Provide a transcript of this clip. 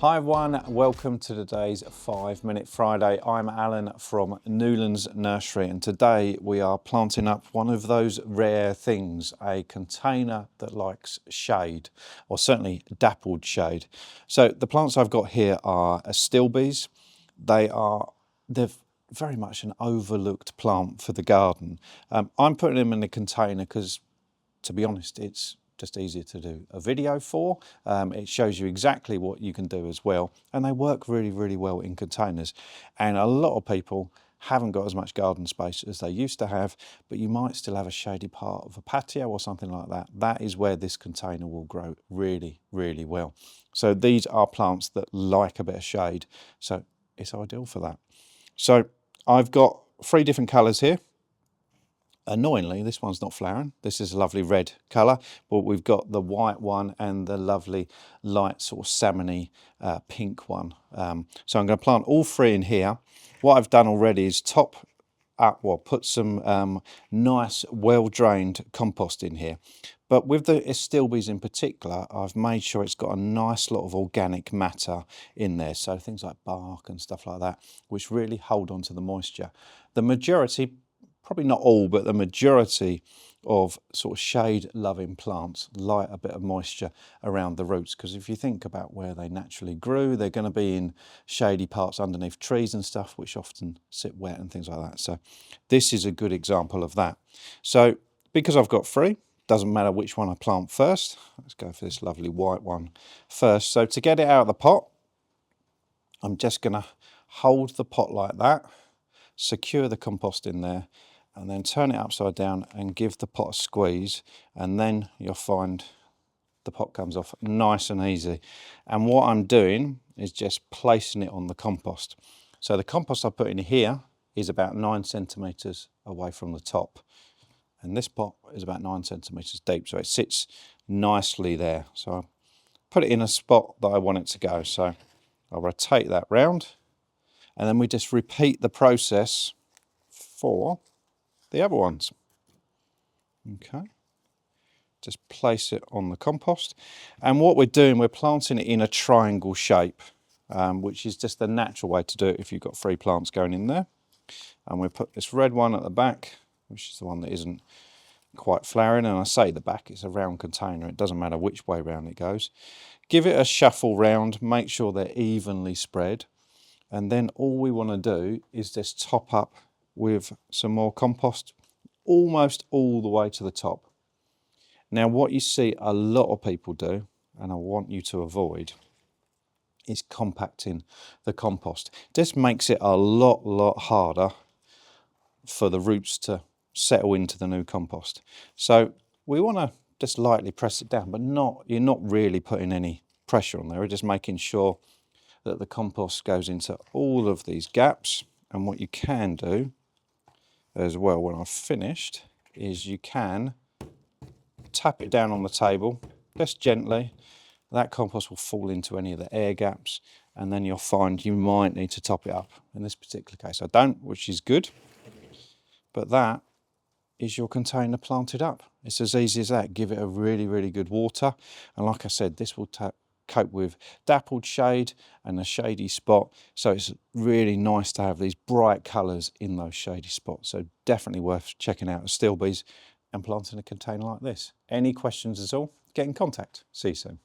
Hi everyone, welcome to today's 5 Minute Friday. I'm Alan from Newlands Nursery and today we are planting up one of those rare things, a container that likes shade, or certainly dappled shade. So the plants I've got here are Astilbes. They're very much an overlooked plant for the garden. I'm putting them in a container because, to be honest, it's just easier to do a video for. It shows you exactly what you can do as well, and they work really well in containers. And a lot of people haven't got as much garden space as they used to have, but you might still have a shady part of a patio or something like that. That is where this container will grow really well. So these are plants that like a bit of shade, so it's ideal for that. So I've got 3 different colours here. Annoyingly, this one's not flowering. This is a lovely red colour, but we've got the white one and the lovely light sort of salmony pink one. So I'm going to plant all 3 in here. What I've done already is top up, well, put some nice, well-drained compost in here. But with the Astilbes in particular, I've made sure it's got a nice lot of organic matter in there. So things like bark and stuff like that, which really hold on to the moisture. The majority, probably not all, but the majority of sort of shade-loving plants like a bit of moisture around the roots, because if you think about where they naturally grew, they're going to be in shady parts underneath trees and stuff, which often sit wet and things like that. So this is a good example of that. So because I've got 3, doesn't matter which one I plant first. Let's go for this lovely white one first. So to get it out of the pot, I'm just going to hold the pot like that, secure the compost in there, and then turn it upside down and give the pot a squeeze, and then you'll find the pot comes off nice and easy. And what I'm doing is just placing it on the compost. So the compost I put in here is about 9 centimetres away from the top, and this pot is about 9 centimetres deep, so it sits nicely there. So I put it in a spot that I want it to go. So I'll rotate that round, and then we just repeat the process for the other ones. Okay, just place it on the compost, and what we're doing, we're planting it in a triangle shape, which is just the natural way to do it if you've got 3 plants going in there. And we put this red one at the back, which is the one that isn't quite flowering, and I say the back, it's a round container, it doesn't matter which way round it goes. Give it a shuffle round, make sure they're evenly spread, and then all we want to do is just top up with some more compost almost all the way to the top. Now what you see a lot of people do, and I want you to avoid, is compacting the compost. This makes it a lot harder for the roots to settle into the new compost. So we want to just lightly press it down, but you're not really putting any pressure on there. We're just making sure that the compost goes into all of these gaps. And what you can do as well when I've finished is you can tap it down on the table just gently. That compost will fall into any of the air gaps, and then you'll find you might need to top it up. In this particular case I don't, which is good, but that is your container planted up. It's as easy as that. Give it a really good water, and like I said, this will cope with dappled shade and a shady spot, so it's really nice to have these bright colours in those shady spots. So definitely worth checking out Astilbes and planting a container like this. Any questions at all, get in contact. See you soon.